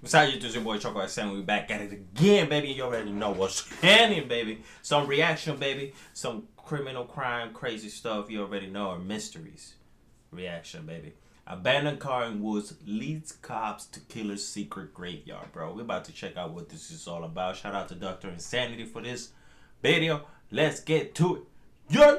What's up, YouTube? It's your boy Choco-nation. We back at it again, baby. You already know what's happening, baby. Some reaction, baby. Some criminal crime, crazy stuff you already know, or mysteries. Reaction, baby. Abandoned car in woods leads cops to killer's secret graveyard, bro. We're about to check out what this is all about. Shout out to Dr.Insanity for this video. Let's get to it. Yeah!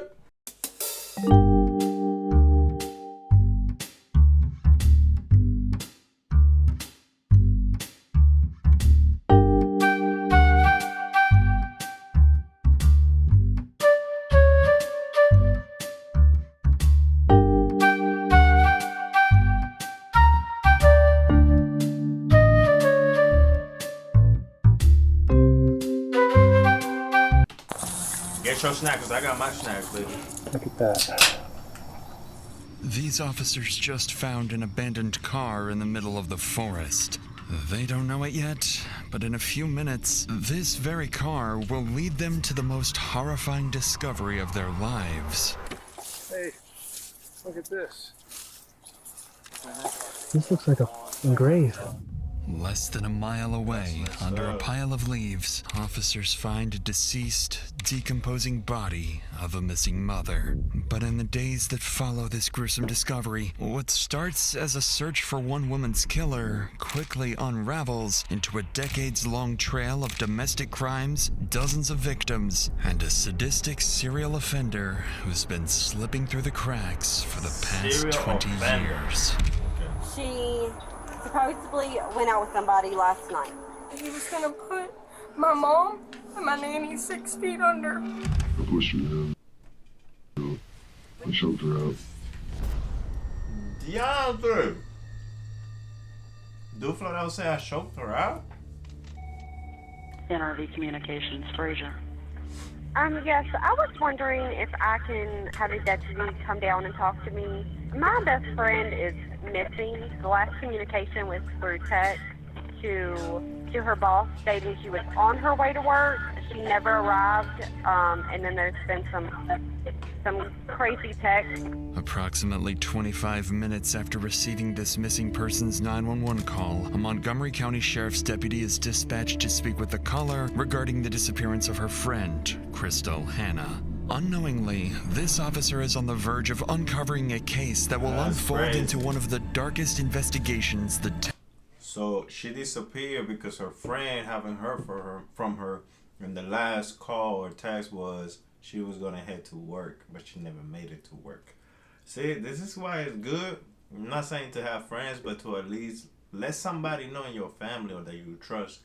Get your snack, cause I got my snacks, baby. Look at that. These officers just found an abandoned car in the middle of the forest. They don't know it yet, but in a few minutes, this very car will lead them to the most horrifying discovery of their lives. Hey, look at this. This looks like a grave. Less than a mile away, under a pile of leaves, officers find a deceased, decomposing body of a missing mother. But in the days that follow this gruesome discovery, what starts as a search for one woman's killer quickly unravels into a decades-long trail of domestic crimes, dozens of victims, and a sadistic serial offender who's been slipping through the cracks for the past 20 years. She supposedly went out with somebody last night. He was gonna put my mom and my nanny 6 feet under. I pushed her down. I choked her out. DeAndre! Do flat out say I choked her out? NRV Communications, Frazier. Yes, I was wondering if I can have a deputy come down and talk to me. My best friend is missing. The last communication was through text to her boss stating she was on her way to work. She never arrived, and then there's been some crazy text. Approximately 25 minutes after receiving this missing person's 911 call, a Montgomery County Sheriff's deputy is dispatched to speak with the caller regarding the disappearance of her friend, Crystal Hannah. Unknowingly, this officer is on the verge of uncovering a case that will unfold into one of the darkest investigations So she disappeared because her friend haven't heard from her, and the last call or text was she was gonna head to work, but she never made it to work. See, this is why it's good. I'm not saying to have friends, but to at least let somebody know in your family or that you trust,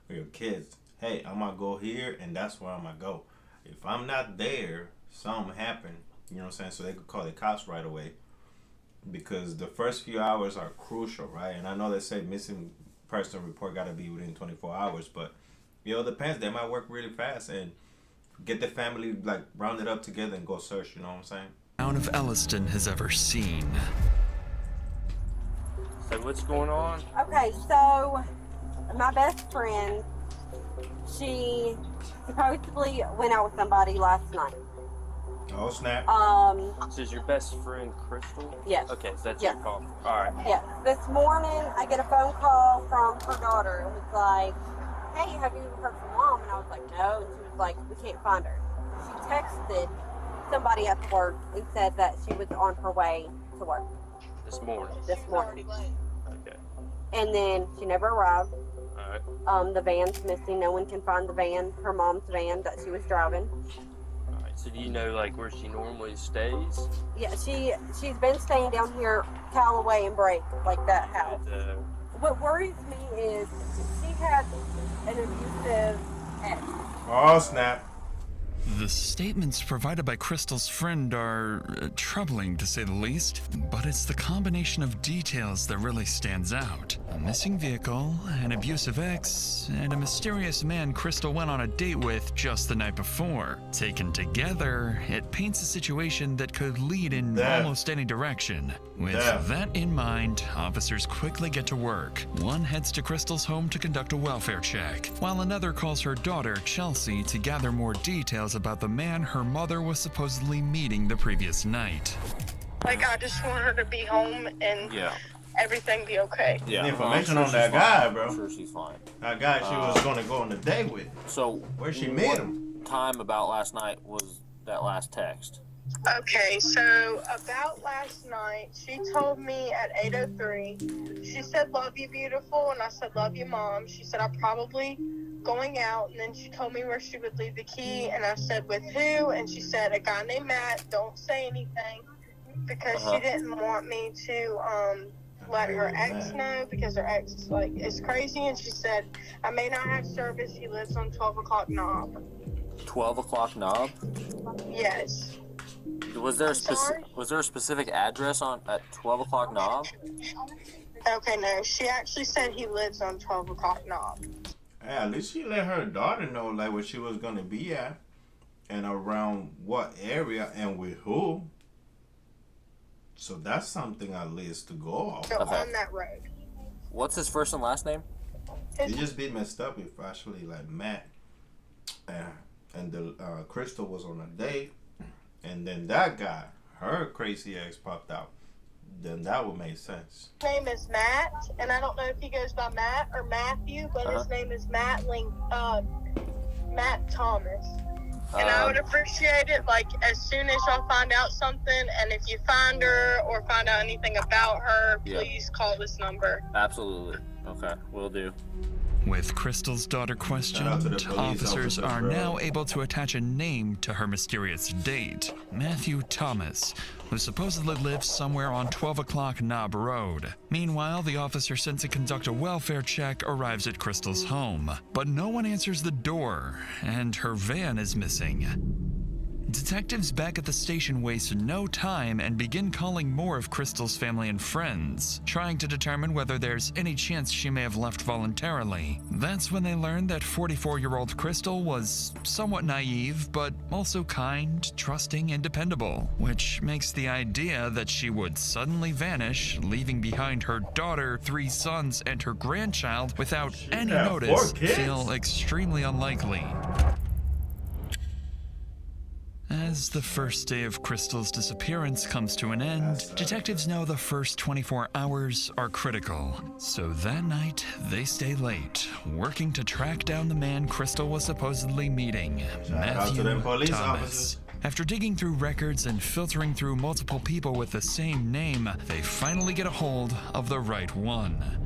or your kids, hey, I'm gonna go here and that's where I'm gonna go. If I'm not there, something happened, you know what I'm saying? So they could call the cops right away, because the first few hours are crucial, right? And I know they say missing person report got to be within 24 hours, but you know, it depends. They might work really fast and get the family like rounded up together and go search, you know what I'm saying? town of Elliston has ever seen. So what's going on? Okay, so my best friend, she supposedly went out with somebody last night. Oh, snap. This is your best friend, Crystal? Yes. Okay, so that's Yes. your call. All right. Yeah. This morning, I get a phone call from her daughter. It was like, hey, have you heard from mom? And I was like, no. And she was like, we can't find her. She texted somebody at work and said that she was on her way to work This morning. this morning. Okay. And then she never arrived. All right. The van's missing. No one can find the van, her mom's van that she was driving. All right. So do you know like where she normally stays? Yeah, she's been staying down here, Callaway and Brake, like that house. What worries me is she had an abusive ex. Oh, snap. The statements provided by Crystal's friend are troubling, to say the least, but it's the combination of details that really stands out. A missing vehicle, an abusive ex, and a mysterious man Crystal went on a date with just the night before. Taken together, it paints a situation that could lead in almost any direction. With that in mind, officers quickly get to work. One heads to Crystal's home to conduct a welfare check, while another calls her daughter, Chelsea, to gather more details about the man her mother was supposedly meeting the previous night. Like, I just want her to be home and everything be okay. Yeah, The information I'm on sure that she's fine. guy, bro. I'm sure she's fine. That guy she was gonna go on a date with. So Where she met him? What time about last night was that last text? Okay, so about last night, she told me at 8:03, she said, "Love you, beautiful," and I said, "Love you, Mom." She said, "I'm probably going out," and then she told me where she would leave the key, and I said, "With who?" And she said, "A guy named Matt. Don't say anything," because she didn't want me to let her ex know, because her ex is crazy, and she said, "I may not have service. He lives on 12 o'clock knob." 12 o'clock knob? Yes. Was there a specific address at 12 o'clock knob? Okay, no. She actually said he lives on 12 o'clock knob. Hey, at least she let her daughter know like where she was gonna be at and around what area and with who. So that's something at least to go off. So on that road. What's his first and last name? It just be messed up if actually like Matt and the Crystal was on a date, and then that guy, her crazy ex, popped out. Then that would make sense. His name is Matt, and I don't know if he goes by Matt or Matthew, but his name is Matt Thomas. And I would appreciate it, like, as soon as y'all find out something, and if you find her or find out anything about her, please call this number. Absolutely. Okay, will do. With Crystal's daughter questioned, officers are now able to attach a name to her mysterious date, Matthew Thomas, who supposedly lives somewhere on 12 o'clock Knob Road. Meanwhile, the officer sent to conduct a welfare check arrives at Crystal's home, but no one answers the door, and her van is missing. Detectives back at the station waste no time and begin calling more of Crystal's family and friends, trying to determine whether there's any chance she may have left voluntarily. That's when they learn that 44-year-old Crystal was somewhat naive, but also kind, trusting, and dependable, which makes the idea that she would suddenly vanish, leaving behind her daughter, 3 sons, and her grandchild without any notice feel extremely unlikely. As the first day of Crystal's disappearance comes to an end, detectives know the first 24 hours are critical. So that night, they stay late, working to track down the man Crystal was supposedly meeting, Matthew Thomas. After digging through records and filtering through multiple people with the same name, they finally get a hold of the right one.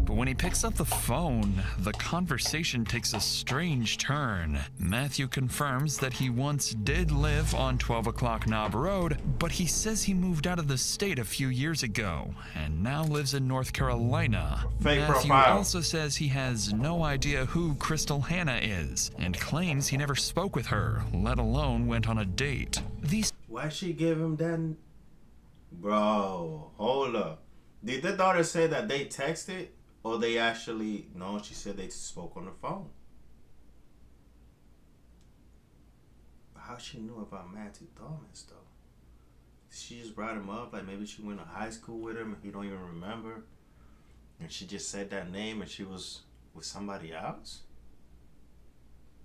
But when he picks up the phone, the conversation takes a strange turn. Matthew confirms that he once did live on 12 o'clock Knob Road, but he says he moved out of the state a few years ago and now lives in North Carolina. Matthew also says he has no idea who Crystal Hannah is and claims he never spoke with her, let alone went on a date. Why she give him that? Bro, hold up. Did the daughter say that they texted? Or they actually... No, she said they spoke on the phone. How she knew about Matthew Thomas, though? She just brought him up, like maybe she went to high school with him and he don't even remember. And she just said that name and she was with somebody else?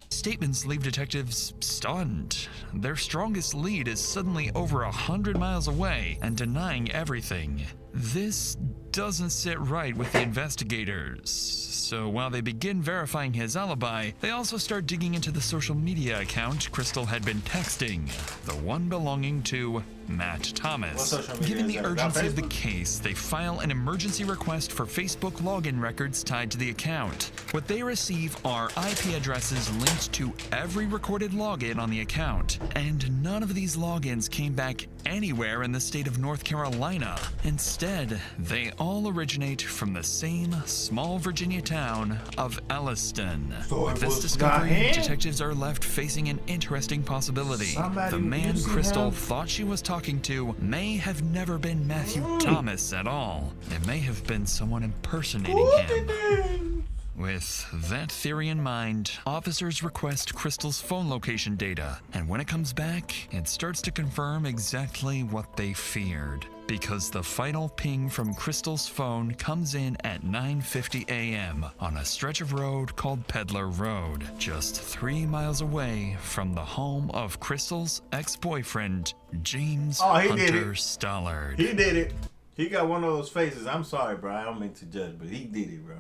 Statements leave detectives stunned. Their strongest lead is suddenly over 100 miles away and denying everything. This doesn't sit right with the investigators. So while they begin verifying his alibi, they also start digging into the social media account Crystal had been texting, the one belonging to Matt Thomas. Given the urgency of the case, they file an emergency request for Facebook login records tied to the account. What they receive are IP addresses linked to every recorded login on the account, and none of these logins came back anywhere in the state of North Carolina. Instead, they all originate from the same small Virginia town of Elliston. With this discovery, detectives are left facing an interesting possibility. The man Crystal thought she was talking to may have never been Matthew Thomas at all. It may have been someone impersonating him. With that theory in mind, officers request Crystal's phone location data, and when it comes back, it starts to confirm exactly what they feared. Because the final ping from Crystal's phone comes in at 9:50 a.m. on a stretch of road called Peddler Road, just 3 miles away from the home of Crystal's ex-boyfriend, James Hunter Stollard. He did it. He got one of those faces. I'm sorry, bro. I don't mean to judge, but he did it, bro.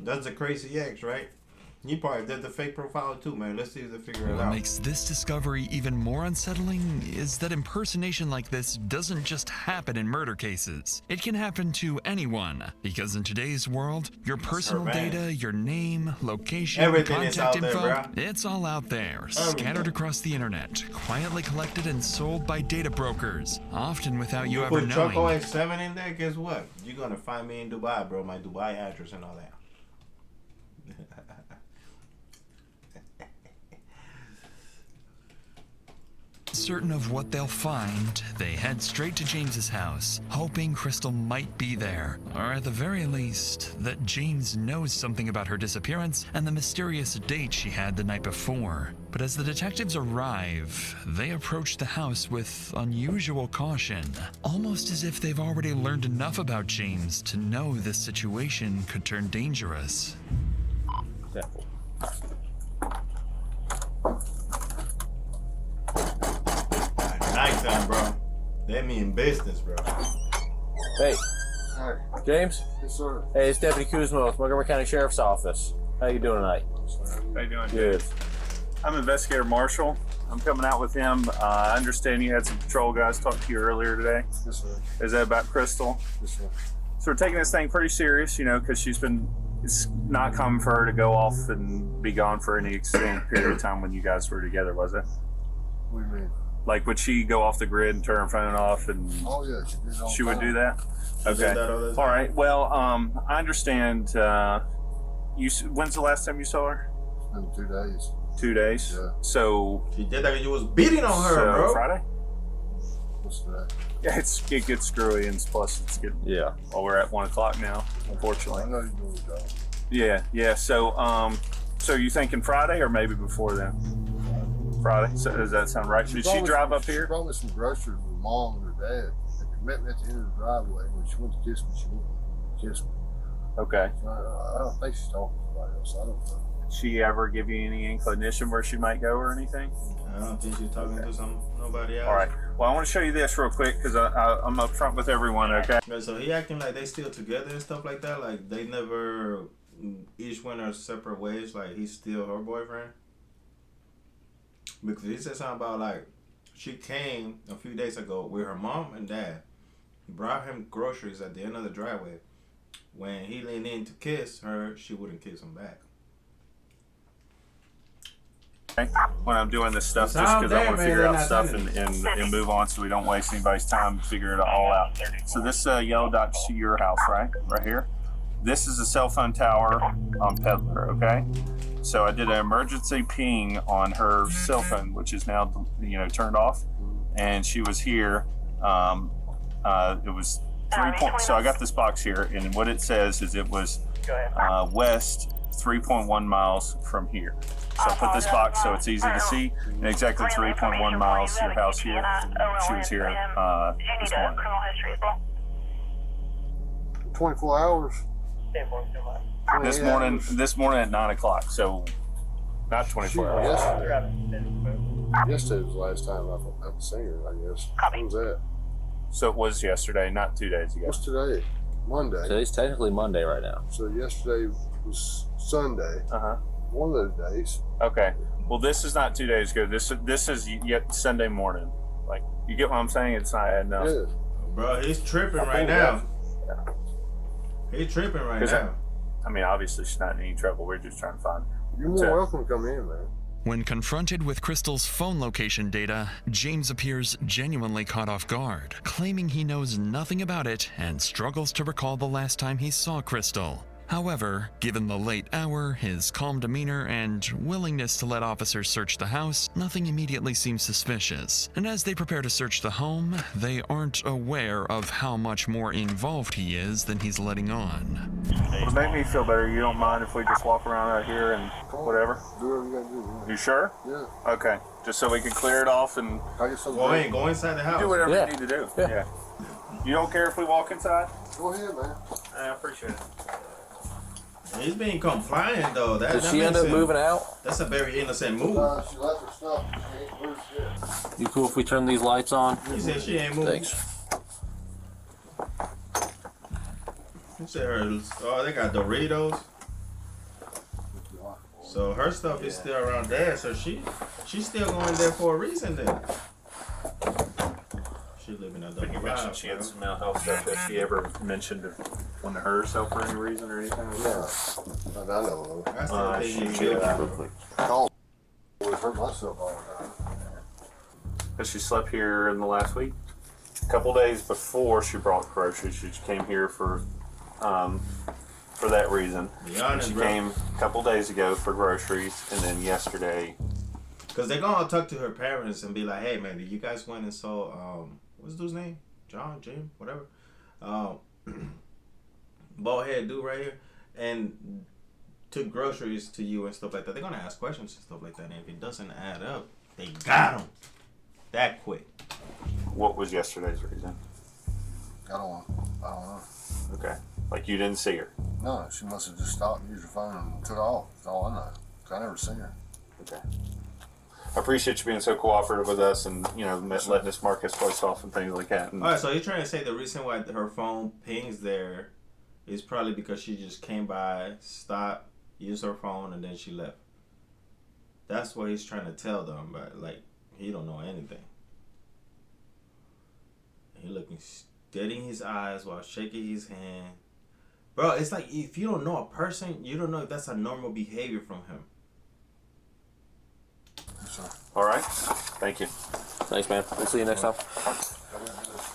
That's a crazy ex, right? He probably did the fake profile too, man. Let's see if they figure it What out. makes this discovery even more unsettling is that impersonation like this doesn't just happen in murder cases. It can happen to anyone, because in today's world, your personal data, your name, location, everything is contact out there, info, bro. it's all out there, scattered across the internet, quietly collected and sold by data brokers, often without you ever put knowing. choco-nation in there, guess what? You're gonna find me in Dubai, bro. My Dubai address and all that. Certain of what they'll find, they head straight to James's house, hoping Crystal might be there, or at the very least, that James knows something about her disappearance and the mysterious date she had the night before. But as the detectives arrive, they approach the house with unusual caution, almost as if they've already learned enough about James to know this situation could turn dangerous. Nighttime, bro. They mean business, bro. Hey, Hi. James. Yes, sir. Hey, it's Deputy Kuzma with Montgomery County Sheriff's Office. How you doing tonight? How you doing? Good. I'm Investigator Marshall. I'm coming out with him. I understand you had some patrol guys talk to you earlier today. Yes, sir. Is that about Crystal? Yes, sir. So we're taking this thing pretty serious, you know, because it's not common for her to go off and be gone for any extended period of time when you guys were together, was it? What do you mean? Like, would she go off the grid and turn her phone off and Oh, yeah. She did it all she the would time. do that? She did that all the Okay. time. All right. Well, I understand. When's the last time you saw her? It's been 2 days. 2 days? Yeah. So, She did that because you was beating on her, so bro. Friday? What's that? Yeah, it gets screwy, and plus it's getting. Yeah. Well, we're at 1 o'clock now, I unfortunately. know you're doing the job. Yeah. So you thinking Friday or maybe before then? Friday. So does that sound right? Did she drive up She here? brought me some groceries with mom and her dad. They met me at the end of the driveway. When she went to kiss me, she went to kiss me. Okay. So I don't think she's talking to somebody else. I don't know. Did she ever give you any inclination where she might go or anything? I don't think she's talking to nobody else. All right. Well, I want to show you this real quick because I'm up front with everyone. Okay. Yeah, so he acting like they still together and stuff like that. Like they never each went their separate ways. Like he's still her boyfriend. Because he said something about like she came a few days ago with her mom and dad. He brought him groceries at the end of the driveway. When he leaned in to kiss her, she wouldn't kiss him back. When I'm doing this stuff, It's just out because I there, want to man. figure They're out not stuff sending and move on so we don't waste anybody's time to figure it all out. So this yellow dot's to your house, right? Right here. This is a cell phone tower on Peddler, okay? So I did an emergency ping on her cell phone, which is now, turned off. And she was here. It was 3 point. So I got this box here, and what it says is it was west 3.1 miles from here. So I put this box so it's easy to see, and exactly 3.1 miles to your house here. She was here this morning. 24 hours. This morning at 9 o'clock. So not 24 hours. Yesterday was the last time I've seen her, I guess. When was that? So it was yesterday, not 2 days ago. What's today? Monday. Today's technically Monday right now. So yesterday was Sunday. One of those days. Okay. Well, this is not 2 days ago. This is yet Sunday morning. Like, you get what I'm saying? It's not adding up. Yeah. Bro, he's tripping right now. He's tripping right now. I mean, obviously she's not in any trouble. We're just trying to find her. You're more welcome to come in, man. When confronted with Crystal's phone location data, James appears genuinely caught off guard, claiming he knows nothing about it and struggles to recall the last time he saw Crystal. However, given the late hour, his calm demeanor, and willingness to let officers search the house, nothing immediately seems suspicious. And as they prepare to search the home, they aren't aware of how much more involved he is than he's letting on. To make me feel better, you don't mind if we just walk around out here and whatever? Do whatever you gotta do, man. You sure? Yeah. Okay. Just so we can clear it off and I get something. Go inside the house. do whatever Yeah. you need to do. Yeah. You don't care if we walk inside? Go ahead, man. I appreciate it. He's being compliant though. Did she end up moving out? That's a very innocent move. She left her stuff. She ain't moved yet. You cool if we turn these lights on? He said she ain't moving. Thanks. You said her. Oh, they got Doritos. So her stuff is still around there. So she's still going there for a reason then. She living a double You life. mentioned she had some mental health stuff. Has she ever mentioned one to hurt herself for any reason or anything like that? Not that I know of. I still think She he's did. guilty. I always hurt myself all the time. Has she slept here in the last week? A couple days before she brought groceries, she came here for that reason. Be honest, She bro. came a couple days ago for groceries, and then yesterday. Cause they're gonna talk to her parents and be like, "Hey, man, you guys went and saw what's the dude's name? John, Jim, whatever, bald head dude right here, and took groceries to you and stuff like that." They're gonna ask questions and stuff like that, and if it doesn't add up, they got him that quick. What was yesterday's reason? I don't know. Okay, like you didn't see her. No, she must have just stopped and used her phone and took off. That's all I know. 'Cause I never seen her. Okay. I appreciate you being so cooperative with us and, letting us mark his voice off and things like that. And Alright, so you're trying to say the reason why her phone pings there is probably because she just came by, stopped, used her phone, and then she left. That's what he's trying to tell them, but like he don't know anything. He looking steady in his eyes while shaking his hand. Bro, it's like if you don't know a person, you don't know if that's a normal behavior from him. all right. Thank you. Thanks, man. We'll see you next time.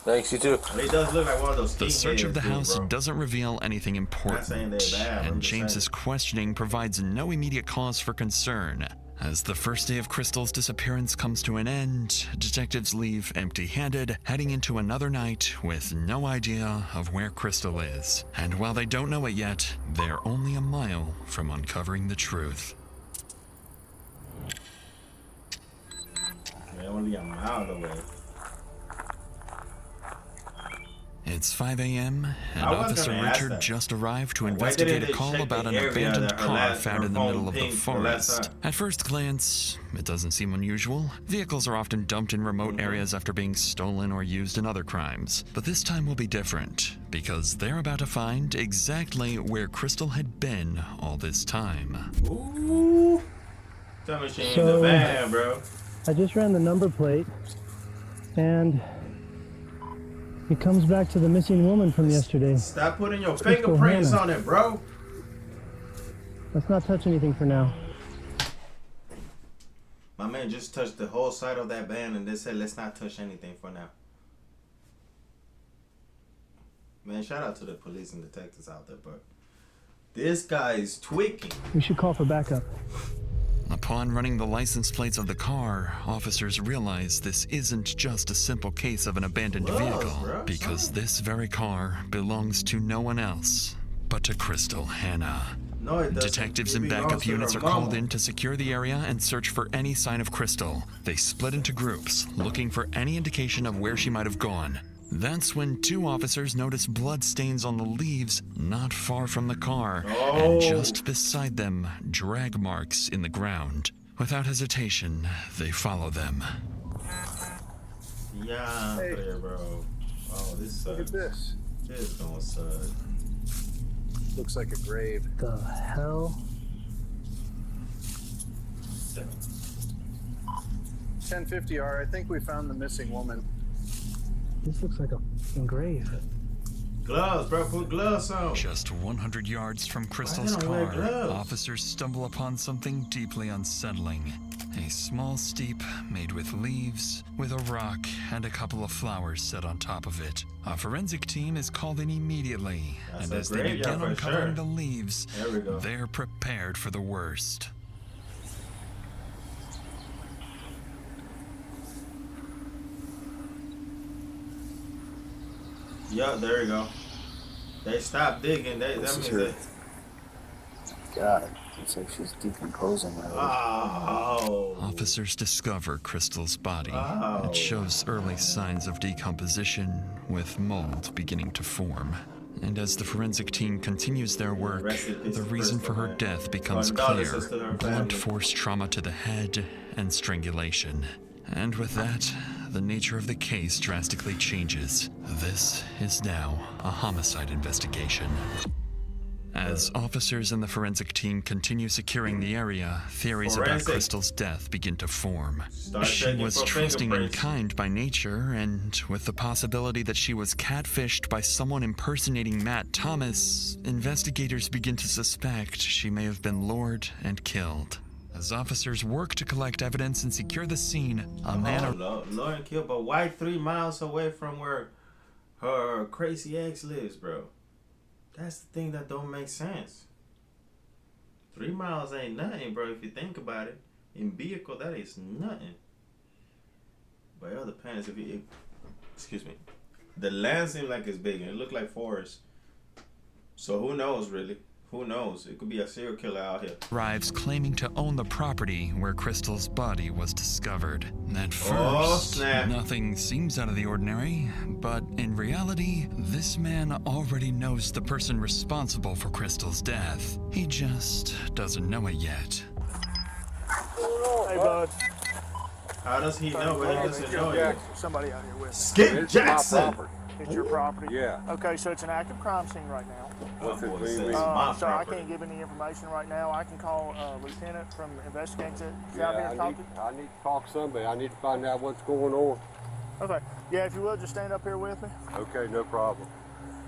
Thanks, you too. He does look like one of those. The search of the house bro. doesn't reveal anything important, saying they're bad, I'm and just James's saying. questioning provides no immediate cause for concern. As the first day of Crystal's disappearance comes to an end, detectives leave empty-handed, heading into another night with no idea of where Crystal is. And while they don't know it yet, they're only a mile from uncovering the truth. They're only a mile away. It's 5 a.m., and I was Officer gonna ask Richard that. just arrived to Why investigate didn't a they call check about the an area abandoned that her car found in the her middle of the phone pinged the last forest. time? At first glance, it doesn't seem unusual. Vehicles are often dumped in remote areas after being stolen or used in other crimes. But this time will be different, because they're about to find exactly where Crystal had been all this time. Ooh. Tell me she ain't in the van, bro. I just ran the number plate, and it comes back to the missing woman from yesterday. Stop putting your Crystal fingerprints Hannah. on it, bro. Let's not touch anything for now. My man just touched the whole side of that van and they said, let's not touch anything for now. Man, shout out to the police and detectives out there, but this guy is tweaking. We should call for backup. Upon running the license plates of the car, officers realize this isn't just a simple case of an abandoned vehicle, bro, because this very car belongs to no one else but to Crystal Hannah. No, it doesn't. Detectives It and belongs backup to her units are mama. called in to secure the area and search for any sign of Crystal. They split into groups, looking for any indication of where she might have gone. That's when two officers notice blood stains on the leaves not far from the car, and just beside them, drag marks in the ground. Without hesitation, they follow them. Yeah, Hey. there, bro. Oh, this sucks. Look at this. This gonna suck. Looks like a grave. The hell? 1050R. I think we found the missing woman. This looks like a f***ing grave. Gloves, bro. Put gloves on. Just 100 yards from Crystal's don't wear car, gloves? officers stumble upon something deeply unsettling. A small steep made with leaves, with a rock and a couple of flowers set on top of it. A forensic team is called in immediately, That's and a as they graveyard begin for uncovering sure. the leaves, There we go. they're prepared for the worst. Yeah, there you go. They stopped digging. That means they. God, looks like she's decomposing already. Oh. Officers discover Crystal's body. Oh. It shows early signs of decomposition, with mold beginning to form. And as the forensic team continues their work, Rest in peace the to reason Crystal, for her man. death becomes Condolences clear. to her Blunt family. force trauma to the head and strangulation. And with that, the nature of the case drastically changes. This is now a homicide investigation. As officers and the forensic team continue securing the area, theories about Crystal's death begin to form. She was trusting and kind by nature, and with the possibility that she was catfished by someone impersonating Matt Thomas, investigators begin to suspect she may have been lured and killed. As officers work to collect evidence and secure the scene, a man... lured and killed, but why 3 miles away from where her crazy ex lives, bro? That's the thing that don't make sense. 3 miles ain't nothing, bro, if you think about it. In vehicle, that is nothing. But it all depends if you... excuse me. The land seems like it's big, and it looked like forest. So who knows, really? Who knows? It could be a serial killer out here. Arrives claiming to own the property where Crystal's body was discovered. At first, nothing seems out of the ordinary, but in reality, this man already knows the person responsible for Crystal's death. He just doesn't know it yet. Hey, bud. How does he know? But he doesn't know it. Somebody out here with me. Skip Jackson! It's your property? Yeah. Okay, so it's an active crime scene right now. What's it mean? So I can't give any information right now. I can call Lieutenant from investigating. I need to talk to somebody. I need to find out what's going on. Okay. Yeah, if you will, just stand up here with me. Okay, no problem.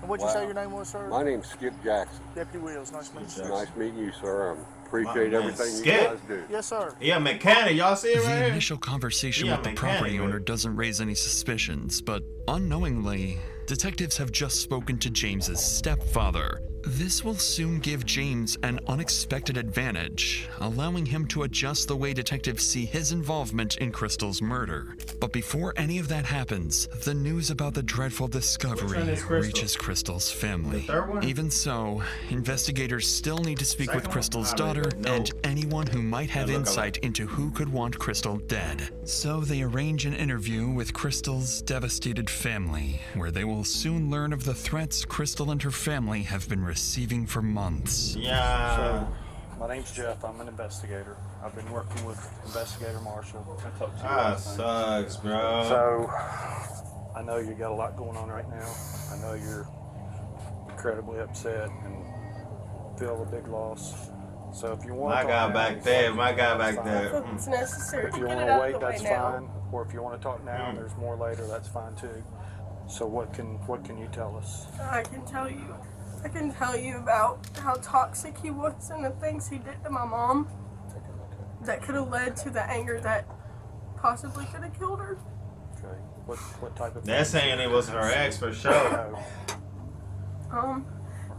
And what'd you say your name was, sir? My name's Skip Jackson. Deputy Wills. Nice to meet you. Nice meeting you, sir. Appreciate everything you guys do. Yes, sir. Yeah, mechanic. Y'all see it right here? The initial conversation with the property owner doesn't raise any suspicions, but unknowingly, detectives have just spoken to James's stepfather. This will soon give James an unexpected advantage, allowing him to adjust the way detectives see his involvement in Crystal's murder. But before any of that happens, the news about the dreadful discovery reaches Crystal's family. Even so, investigators still need to speak with Crystal's daughter and anyone who might have insight into who could want Crystal dead. So they arrange an interview with Crystal's devastated family, where they will soon learn of the threats Crystal and her family have been receiving for months. Yeah. So, my name's Jeff. I'm an investigator. I've been working with Investigator Marshall. Sucks, bro. So, I know you got a lot going on right now. I know you're incredibly upset and feel a big loss. So if you want my guy back there, It's necessary. If you want to wait, that's fine. Or if you want to talk now and there's more later, that's fine too. So what can you tell us? I can tell you about how toxic he was and the things he did to my mom that could have led to the anger that possibly could have killed her. Okay. What type of... They're saying it was her ex for sure.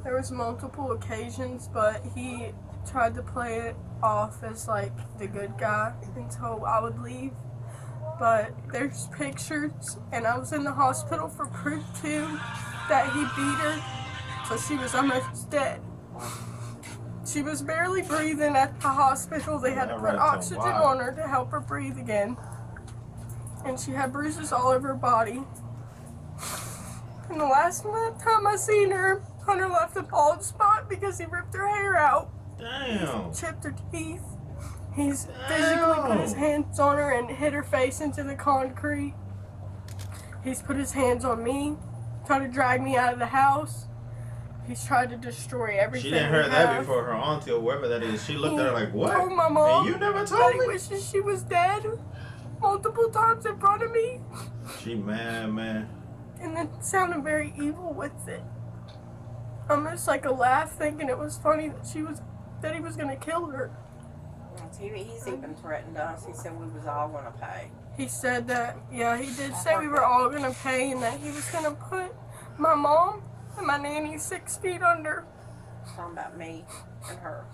There was multiple occasions, but he tried to play it off as like the good guy until I would leave. But there's pictures, and I was in the hospital for proof too that he beat her so she was almost dead. She was barely breathing at the hospital. They had to put oxygen on her to help her breathe again. And she had bruises all over her body. And the last time I seen her, Hunter left a bald spot because he ripped her hair out. Damn. He chipped her teeth. He's physically put his hands on her and hit her face into the concrete. He's put his hands on me, tried to drag me out of the house. He's tried to destroy everything. She didn't hear that before her auntie or whoever that is. She looked at her like, what? Told my mom and you never that told he me? wishes she was dead multiple times in front of me. She mad, man. And it sounded very evil with it. Almost like a laugh, thinking it was funny that he was gonna kill her. He's even threatened us. He said we was all gonna pay. He said that, yeah, he did say we were all gonna pay and that he was gonna put my mom and my nanny 6 feet under. Talking about me and her.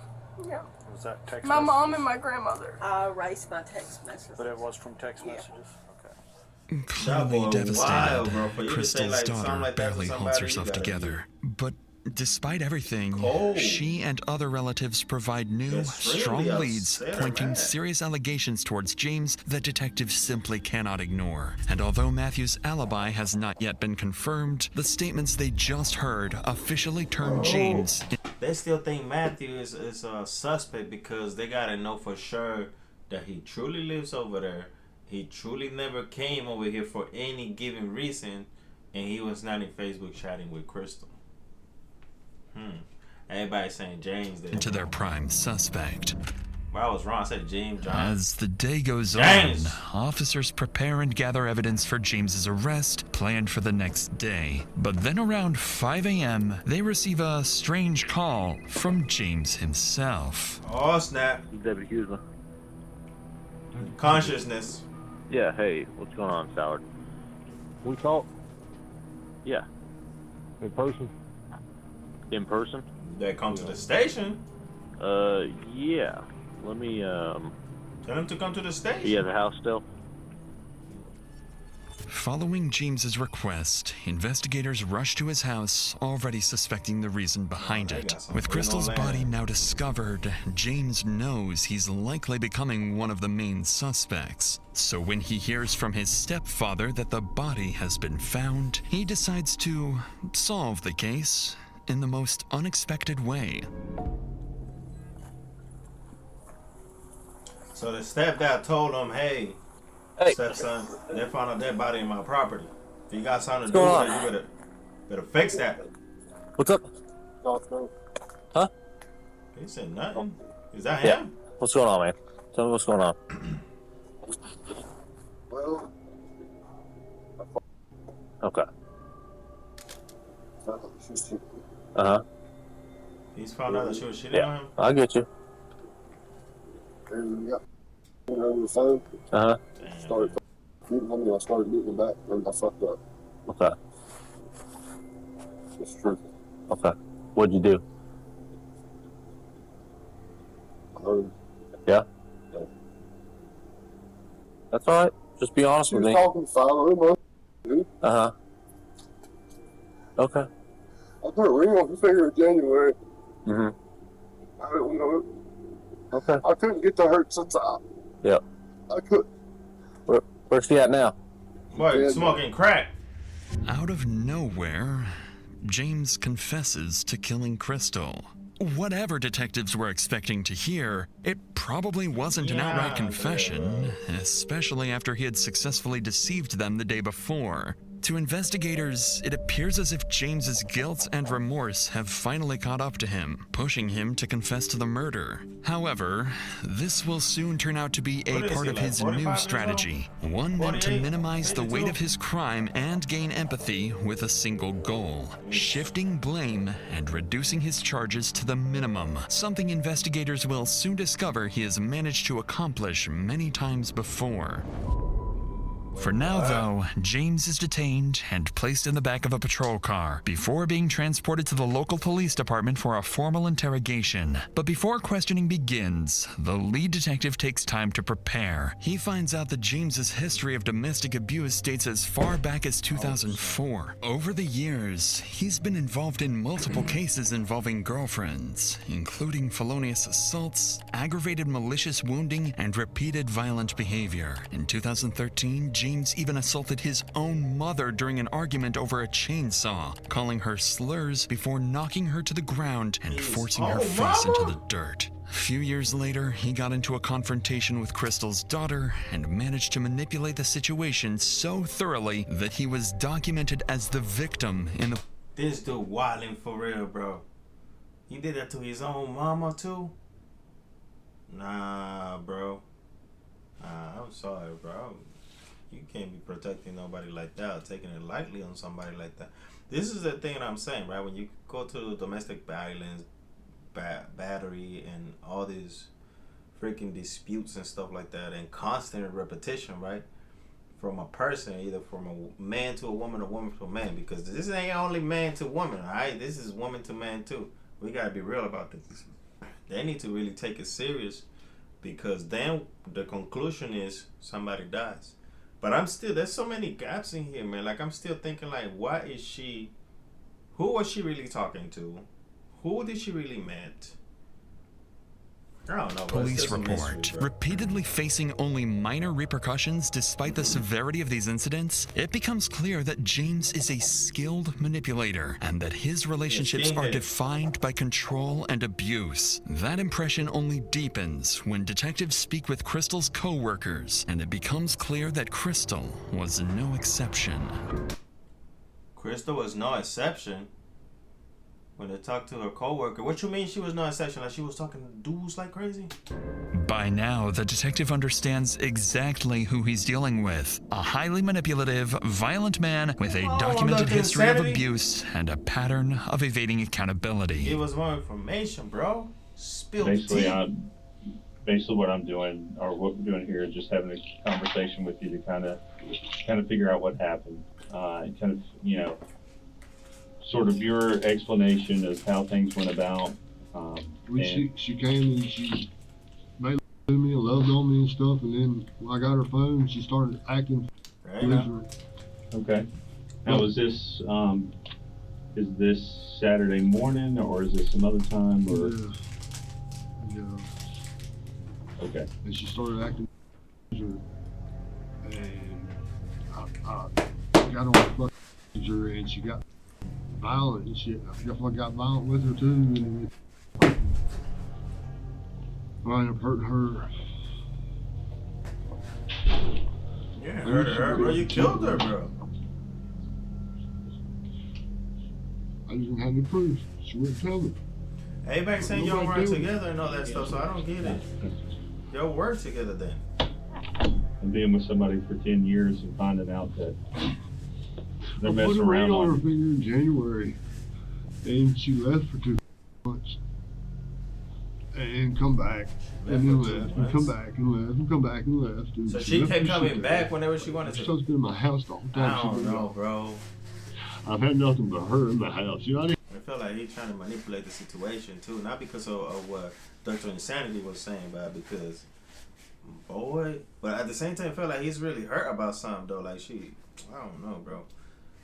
Yeah. Was that text my messages? mom and my grandmother. I erased my text messages. But it was from text messages? Okay. Clearly devastated, bro. For you to say, Crystal's like, daughter something like that to barely holds somebody, herself you gotta together. But despite everything, she and other relatives provide new, strong leads pointing serious allegations towards James that detectives simply cannot ignore. And although Matthew's alibi has not yet been confirmed, the statements they just heard officially turn James. They still think Matthew is a suspect because they gotta know for sure that he truly lives over there he truly never came over here for any given reason, and he was not in Facebook chatting with Crystal. Everybody saying James did. To their prime suspect. Well, I was wrong. I said James John. As the day goes James. on, officers prepare and gather evidence for James's arrest planned for the next day. But then around 5 a.m., they receive a strange call from James himself. Oh, snap. Deputy Kuzma. Consciousness. Yeah, hey, what's going on, Howard? We talk Yeah, in person. in person? They come to the station. Yeah. Let me, Tell him to come to the station. he has a house still? Following James's request, investigators rush to his house, already suspecting the reason behind it. With Crystal's body now discovered, James knows he's likely becoming one of the main suspects. So when he hears from his stepfather that the body has been found, he decides to solve the case in the most unexpected way. So the stepdad told him, hey, stepson, they found a dead body in my property. If you got something to do with it, you better fix that. What's up? Huh? He said nothing. Is that Yeah. him? What's going on, man? Tell me what's going on. Well, Okay. He's found out that she was shitting on Yeah, him. I get you. and we got over the phone. Started getting I started getting back, and I fucked up. Okay. It's true. Okay. What'd you do? Yeah? That's alright. Just be honest She with was me. talking 500 months. Okay. I put a ring on the finger in January. I don't know. Okay. I couldn't get to her since Yeah. I could. Where's she at now? What, smoking crack? Out of nowhere, James confesses to killing Crystal. Whatever detectives were expecting to hear, it probably wasn't an outright confession, especially after he had successfully deceived them the day before. To investigators, it appears as if James's guilt and remorse have finally caught up to him, pushing him to confess to the murder. However, this will soon turn out to be a part of his new strategy, one meant to minimize the weight of his crime and gain empathy with a single goal: shifting blame and reducing his charges to the minimum, something investigators will soon discover he has managed to accomplish many times before. For now, though, James is detained and placed in the back of a patrol car before being transported to the local police department for a formal interrogation. But before questioning begins, the lead detective takes time to prepare. He finds out that James's history of domestic abuse dates as far back as 2004. Over the years, he's been involved in multiple cases involving girlfriends, including felonious assaults, aggravated malicious wounding, and repeated violent behavior. In 2013, James even assaulted his own mother during an argument over a chainsaw, calling her slurs before knocking her to the ground and forcing her face into the dirt. A few years later, he got into a confrontation with Crystal's daughter and managed to manipulate the situation so thoroughly that he was documented as the victim in the... This dude wilding for real, bro. He did that to his own mama, too? Nah, bro. Nah, I'm sorry, bro. You can't be protecting nobody like that or taking it lightly on somebody like that. This is the thing I'm saying, right? When you go to domestic violence, battery, and all these freaking disputes and stuff like that, and constant repetition, right? From a person, either from a man to a woman, or woman to a man, because this ain't only man to woman, all right? This is woman to man too. We gotta be real about this. They need to really take it serious, because then the conclusion is somebody dies. But I'm still, there's so many gaps in here, man. Like, I'm still thinking, like, what is she, who was she really talking to? Who did she really meet? I don't know, bro. Police report. Repeatedly facing only minor repercussions despite the severity of these incidents, it becomes clear that James is a skilled manipulator and that his relationships are defined by control and abuse. That impression only deepens when detectives speak with Crystal's co-workers, and it becomes clear that Crystal was no exception. Crystal was no exception? When they talked to her co-worker, what you mean she was no exception? Like she was talking to dudes like crazy? By now, the detective understands exactly who he's dealing with. A highly manipulative, violent man with a documented history of abuse and a pattern of evading accountability. It was more information, bro. Spill Basically, tea. Basically what I'm doing, or what we're doing here, is just having a conversation with you to kind of figure out what happened. And kind of, you know, sort of your explanation of how things went about. She came and she made love to me and loved on me and stuff, and then when I got her phone, she started acting belligerent. Okay. Now, is this Saturday morning, or is this some other time, or? Yeah. Okay. And she started acting belligerent, and I got on the fucking and she got violent and shit. I guess I got violent with her too, and I ended up hurting her. Yeah, hurt her, bro. You killed her, bro. I just didn't have any proof. She wouldn't tell me. Everybody saying y'all work together and all that stuff, so I don't get it. Y'all work together then. And being with somebody for 10 years and finding out that they're I put messing a ring around on her on finger in January, and she left for 2 months, and come back, and then left, and come back, and left, and come back, and left. And So she kept coming back whenever she wanted to. She's supposed to be in my house the whole time. I don't know, bro. I've had nothing but her in my house. You know, I feel like he's trying to manipulate the situation too, not because of what Dr. Insanity was saying, but because, boy. But at the same time, I feel like he's really hurt about something though. Like I don't know, bro.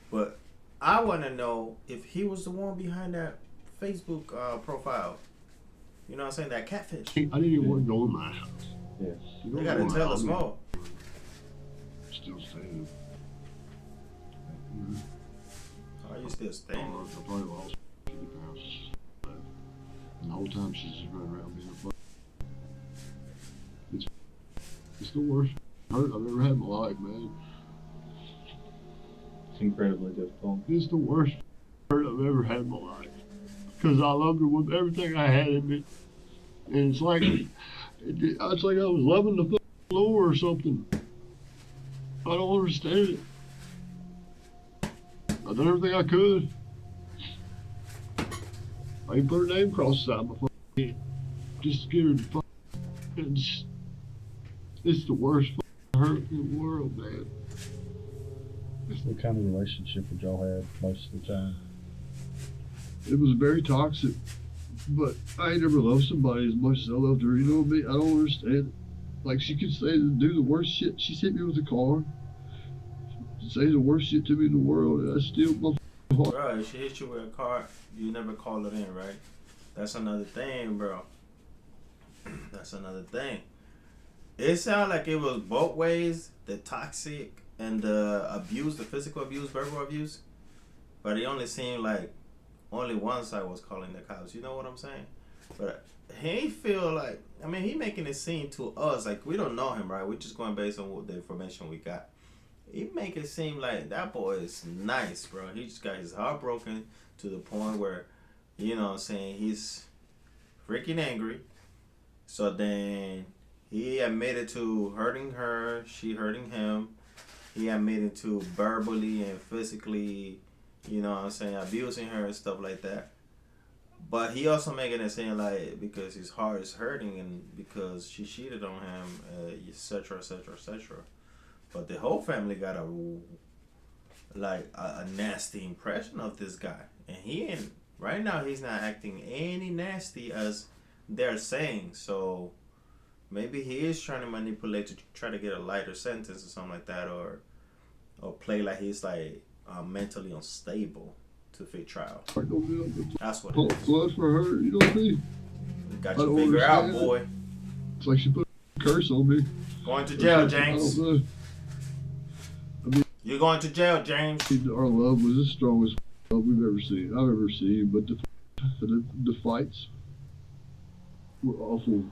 But I want to know if he was the one behind that Facebook profile. You know what I'm saying? That catfish. I didn't even want to go in my house. Yeah. You gotta tell us more. Still standing. Are you still standing? I probably lost 50 pounds. And the whole time she's just running around being a fuck. It's the worst hurt I've ever had in my life, man. It's incredibly difficult. It's the worst hurt I've ever had in my life. Because I loved her with everything I had in me. And it's like, it's like I was loving the fucking Lord or something. I don't understand it. I done everything I could. I even put her name across the side of my fucking head. Just to get her to fucking. It's the worst fucking hurt in the world, man. What kind of relationship did y'all have most of the time? It was very toxic, but I ain't never loved somebody as much as I loved her. You know what I mean? I don't understand it. Like, she could say do the worst shit. She hit me with a car. Say the worst shit to me in the world, and I still my heart. Bro, if she hit you with a car, you never call it in, right? That's another thing, bro. That's another thing. It sounded like it was both ways, the toxic and the abuse, the physical abuse, verbal abuse. But it only seemed like only one side was calling the cops. You know what I'm saying? But he feel like, I mean, he making it seem to us like we don't know him, right? We're just going based on what the information we got. He make it seem like that boy is nice, bro. He just got his heart broken to the point where, you know what I'm saying, he's freaking angry. So then he admitted to hurting her, she hurting him. He admitted to verbally and physically, you know what I'm saying, abusing her and stuff like that. But he also making it seem like because his heart is hurting and because she cheated on him, etc., etc., etc. But the whole family got a nasty impression of this guy. And he ain't, right now he's not acting any nasty as they're saying. So maybe he is trying to manipulate to try to get a lighter sentence or something like that, or play like he's like mentally unstable to fit trial. That's what it is. Blood for her, you know what I mean? Got you figured out, boy. It's like she put a curse on me. Going to jail, I James. don't know. I mean, You're going to jail, James. our love was the strongest love I've ever seen. But the fights were awful.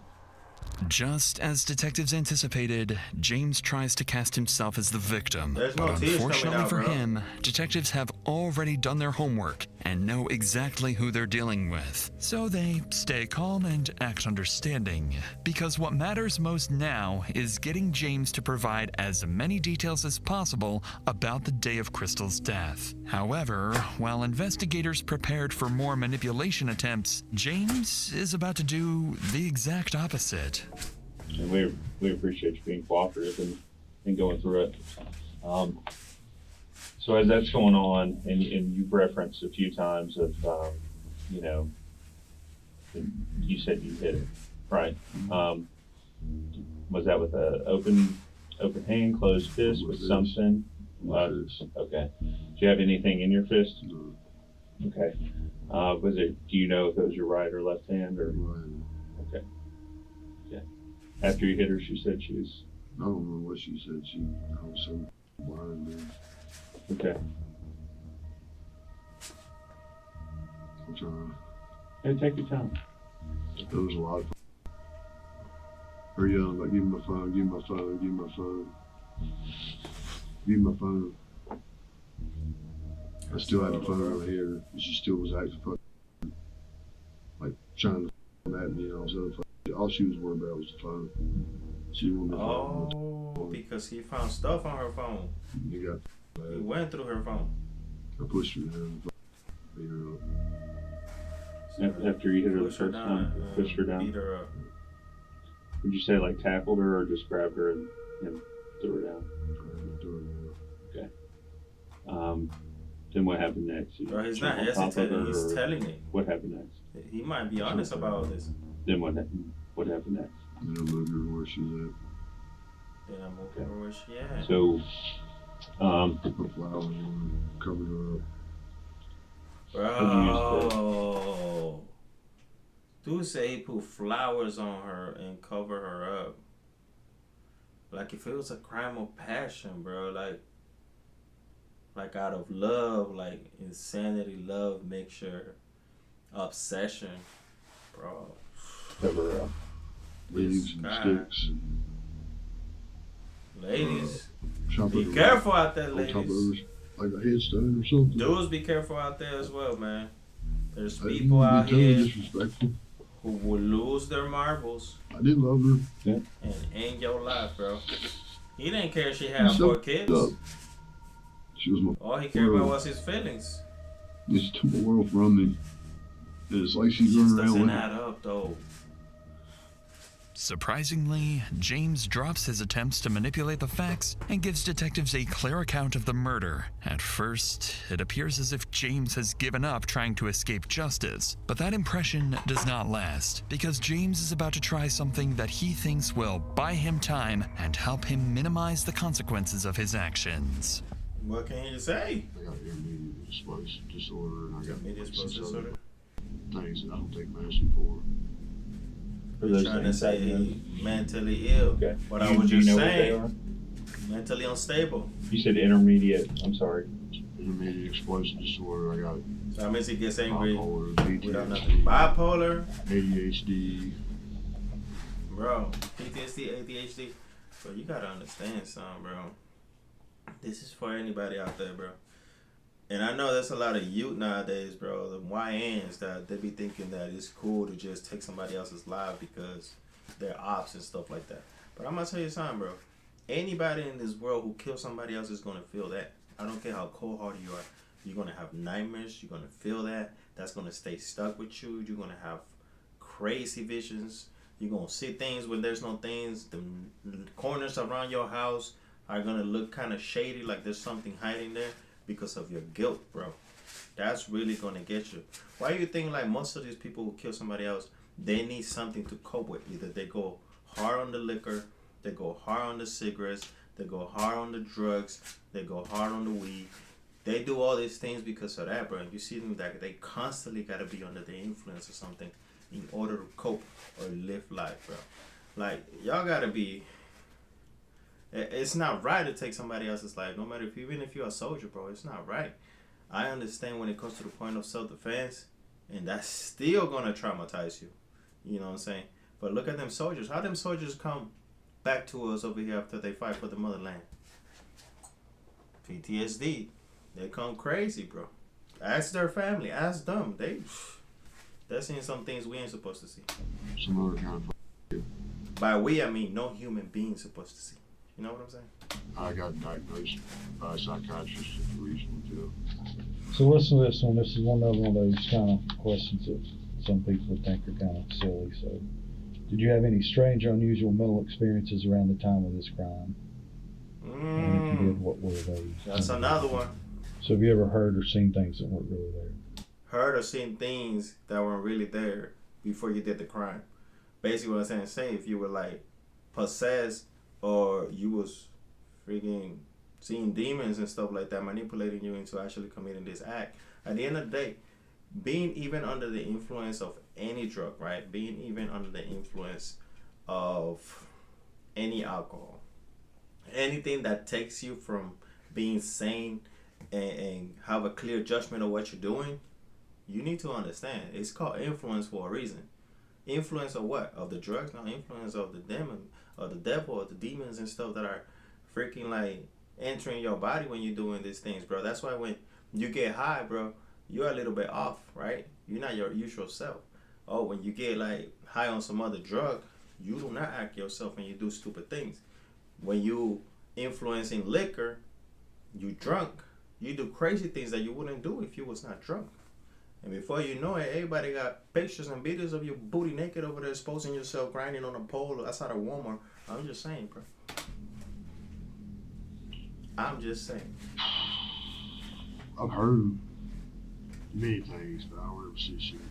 Just as detectives anticipated, James tries to cast himself as the victim. There's no But tears unfortunately coming out, for bro. him, detectives have already done their homework and know exactly who they're dealing with. So they stay calm and act understanding. Because what matters most now is getting James to provide as many details as possible about the day of Crystal's death. However, while investigators prepared for more manipulation attempts, James is about to do the exact opposite. And we appreciate you being cooperative and going through it. So as that's going on, and you've referenced a few times of, you know, you said you hit it, right? Was that with an open hand, closed fist, with something? Okay. Do you have anything in your fist? No. Okay. Was it? Do you know if it was your right or left hand, or? Right. Okay. Yeah. After you hit her, she said she was. I don't know what she said. I was so blind, man. Okay. I'm trying. Hey, take your time. There was a lot of. Her yelling like, "Give me my phone! Give me my phone! Give me my phone! Give me my phone!" I still had the phone over here, and she still was acting fucking like trying to at me and all this other fucking. All she was worried about was the phone. She wanted the phone. Oh, because he found stuff on her phone. He got. He went through her phone. I pushed her down, beat her up. After you hit her the Push her first down. time, pushed her down. Beat her up. Would you say like tackled her or just grabbed her and threw her down? Okay. Then what happened next? Bro, he's not jumped on top of hesitating. her, He's or telling it. What happened next? He might be honest about all this. Then what happened next? Then I moved her where she's at. Then I moved her where she at. So, Put flowers on her, covered her up. Bro. Dude say he put flowers on her and cover her up. Like if it was a crime of passion, bro. Like out of love, like insanity, love, mixture, obsession, bro. Cover her up. Leaves and sticks. Ladies, Chop be her careful out there, on top of ladies. her, like a headstone or something. Dudes, be careful out there as well, man. There's I people didn't out be totally here disrespectful. who will lose their marbles I did love her. Yeah. and end your life, bro. He didn't care if she had She's 4 so kids. up. She was my All he cared about world. was his feelings. Just took the world from me. And it's like she's It just running around doesn't with add up, though. Surprisingly, James drops his attempts to manipulate the facts and gives detectives a clear account of the murder. At first, it appears as if James has given up trying to escape justice, but that impression does not last, because James is about to try something that he thinks will buy him time and help him minimize the consequences of his actions. What can you say? I got intermediate explosive disorder, and I got Intermediate like, 6 explosive other disorder? things that I don't take medicine for. You're trying to say he mentally ill. Okay. But Do I you- was do you just know what they saying, are? mentally unstable. You said intermediate. I'm sorry. Intermediate explosive disorder. I got So that means he gets angry bipolar, without nothing. Bipolar, ADHD. bro. PTSD, ADHD. Bro, you gotta understand something, bro. This is for anybody out there, bro. And I know there's a lot of youth nowadays, bro, the YNs, that they be thinking that it's cool to just take somebody else's life because they're ops and stuff like that. But I'm gonna tell you something, bro. Anybody in this world who kills somebody else is gonna feel that. I don't care how cold-hearted you are. You're gonna have nightmares. You're gonna feel that. That's gonna stay stuck with you. You're gonna have crazy visions. You're gonna see things when there's no things. The corners around your house are gonna look kind of shady, like there's something hiding there because of your guilt, bro. That's really gonna get you. Why do you think like most of these people who kill somebody else, they need something to cope with? Either they go hard on the liquor, they go hard on the cigarettes, they go hard on the drugs, they go hard on the weed. They do all these things because of that, bro. You see them that they constantly gotta be under the influence of something in order to cope or live life, bro. Like, y'all gotta be. It's not right to take somebody else's life, no matter even if you're a soldier, bro. It's not right. I understand when it comes to the point of self-defense, and that's still gonna traumatize you. You know what I'm saying? But look at them soldiers. How them soldiers come back to us over here after they fight for the motherland? PTSD. They come crazy, bro. Ask their family. Ask them. They're seeing some things we ain't supposed to see. Some other kind of. By we, I mean no human being supposed to see. You know what I'm saying? I got diagnosed by a psychiatrist at the regional jail. So listen to this one. This is one of those kind of questions that some people would think are kind of silly. So, did you have any strange or unusual mental experiences around the time of this crime? And if you did, what were those? That's another one. So have you ever heard or seen things that weren't really there? Heard or seen things that weren't really there before you did the crime. Basically what I'm saying, if you were like possessed or you was freaking seeing demons and stuff like that manipulating you into actually committing this act. At the end of the day, being even under the influence of any drug, right? Being even under the influence of any alcohol, anything that takes you from being sane and have a clear judgment of what you're doing, you need to understand it's called influence for a reason. Influence of what? Of the drugs? No, influence of the demon, of the devil, of the demons and stuff that are freaking like entering your body when you're doing these things, bro. That's why when you get high, bro, you're a little bit off, right? You're not your usual self. Oh, when you get like high on some other drug, you do not act yourself and you do stupid things. When you influencing liquor, you drunk, you do crazy things that you wouldn't do if you was not drunk. And before you know it, everybody got pictures and videos of your booty naked over there, exposing yourself, grinding on a pole outside of Walmart. I'm just saying, bro. I'm just saying. I've heard many things, but I don't ever see shit.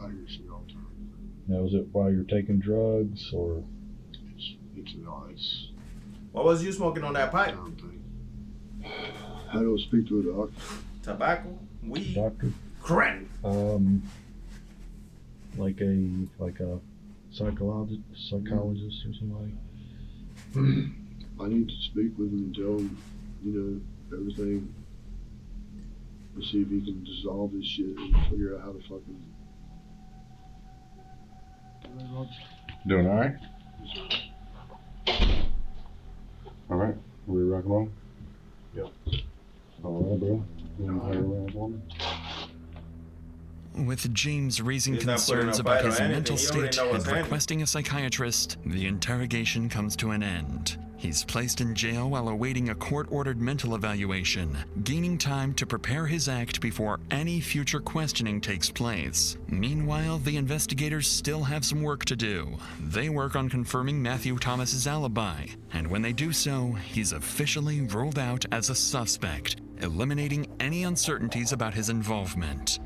I hear shit all the time. Now, is it while you're taking drugs or? It's What was you smoking on that pipe? I don't speak to a doctor. Tobacco? Weed? Doctor? Crack? Like a psychologist or somebody? I need to speak with him and tell him, everything. To see if he can dissolve this shit and figure out how to fucking. Doing all right? All right, we rock and roll? Yep. All right, bro. You want to play around for me? With James raising He's not concerns putting a about fight his on anything. mental He already state know what's and happening. requesting a psychiatrist, the interrogation comes to an end. He's placed in jail while awaiting a court-ordered mental evaluation, gaining time to prepare his act before any future questioning takes place. Meanwhile, the investigators still have some work to do. They work on confirming Matthew Thomas's alibi, and when they do so, he's officially ruled out as a suspect, eliminating any uncertainties about his involvement.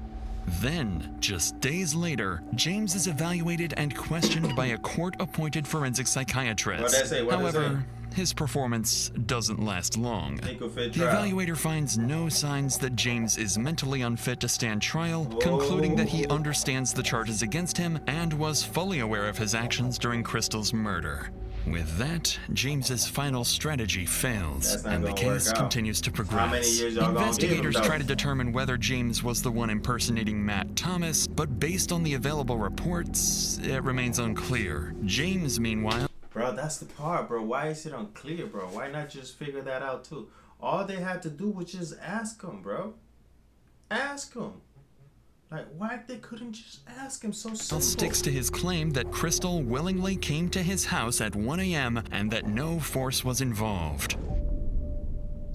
Then, just days later, James is evaluated and questioned by a court-appointed forensic psychiatrist. What'd they say? What'd they However, his performance doesn't last long. The evaluator finds no signs that James is mentally unfit to stand trial, concluding that he understands the charges against him and was fully aware of his actions during Crystal's murder. With that, James's final strategy fails, and the case continues to progress. How many years y'all gonna give him, Investigators though? try to determine whether James was the one impersonating Matt Thomas, but based on the available reports, it remains unclear. James, meanwhile... Bro, that's the part, bro. Why is it unclear, bro? Why not just figure that out, too? All they had to do was just ask him, bro. Ask him. Like, why they couldn't just ask him so simple? Sticks to his claim that Crystal willingly came to his house at 1 a.m. and that no force was involved.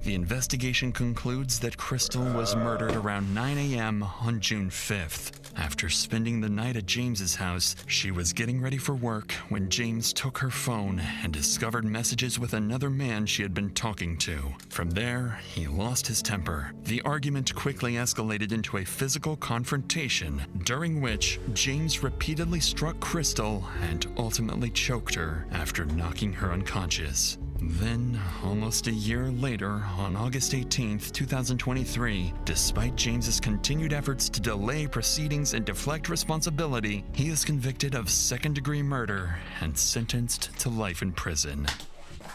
The investigation concludes that Crystal was murdered around 9 a.m. on June 5th. After spending the night at James's house, she was getting ready for work when James took her phone and discovered messages with another man she had been talking to. From there, he lost his temper. The argument quickly escalated into a physical confrontation, during which James repeatedly struck Crystal and ultimately choked her after knocking her unconscious. Then, almost a year later, on August 18th, 2023, despite James's continued efforts to delay proceedings and deflect responsibility, he is convicted of second-degree murder and sentenced to life in prison.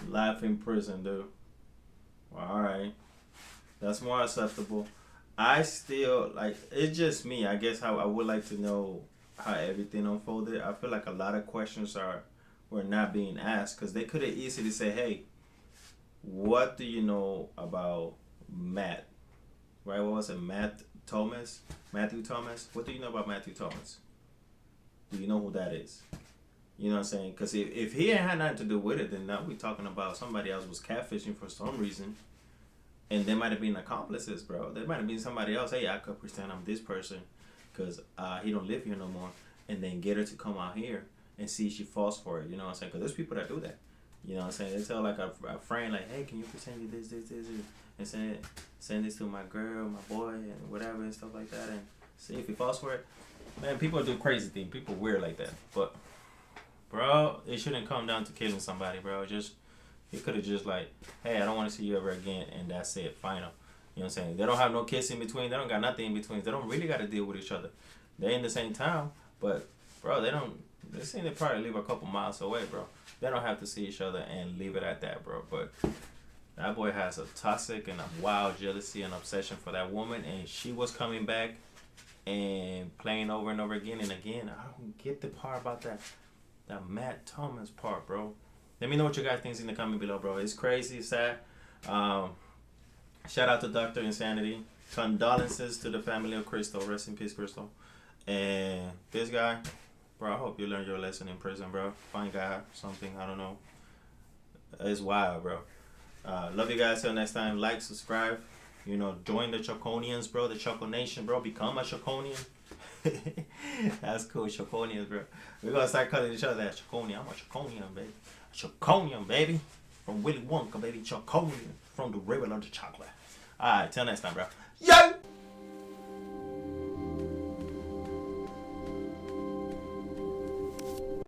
Life in prison, dude. Well, alright. That's more acceptable. I still, like, it's just me. I guess how I would like to know how everything unfolded. I feel like a lot of questions were not being asked because they could have easily said, hey, what do you know about Matt? Right? What was it? Matthew Thomas? What do you know about Matthew Thomas? Do you know who that is? You know what I'm saying? Because if he had nothing to do with it, then now we're talking about somebody else was catfishing for some reason. And there might have been accomplices, bro. There might have been somebody else. Hey, I could pretend I'm this person because he don't live here no more. And then get her to come out here and see if she falls for it. You know what I'm saying? Because there's people that do that. You know what I'm saying? They tell like a friend, like, hey, can you pretend you this, and send this to my girl, my boy, and whatever and stuff like that, and see if he falls for it. Man, people do crazy things. People weird like that. But, bro, it shouldn't come down to killing somebody, bro. He could have just like, hey, I don't want to see you ever again, and that's it, final. You know what I'm saying? They don't have no kiss in between. They don't got nothing in between. They don't really got to deal with each other. They in the same town, but, bro, they seem to probably live a couple miles away, bro. They don't have to see each other and leave it at that, bro. But that boy has a toxic and a wild jealousy and obsession for that woman, and she was coming back and playing over and over again and again. I don't get the part about that Matt Thomas part, bro. Let me know what you guys think in the comment below, bro. It's crazy, it's sad. Shout out to Dr. Insanity. Condolences to the family of Crystal. Rest in peace, Crystal. And this guy, bro, I hope you learned your lesson in prison, bro. Find God, something, I don't know. It's wild, bro. Love you guys. Till next time. Like, subscribe. You know, join the Choconians, bro. The choco-nation, bro. Become a Choconian. That's cool, Choconians, bro. We're gonna start calling each other that Choconian. I'm a Choconian, baby. Choconian, baby. From Willy Wonka, baby. Choconian. From the river of the chocolate. Alright, till next time, bro. Yo!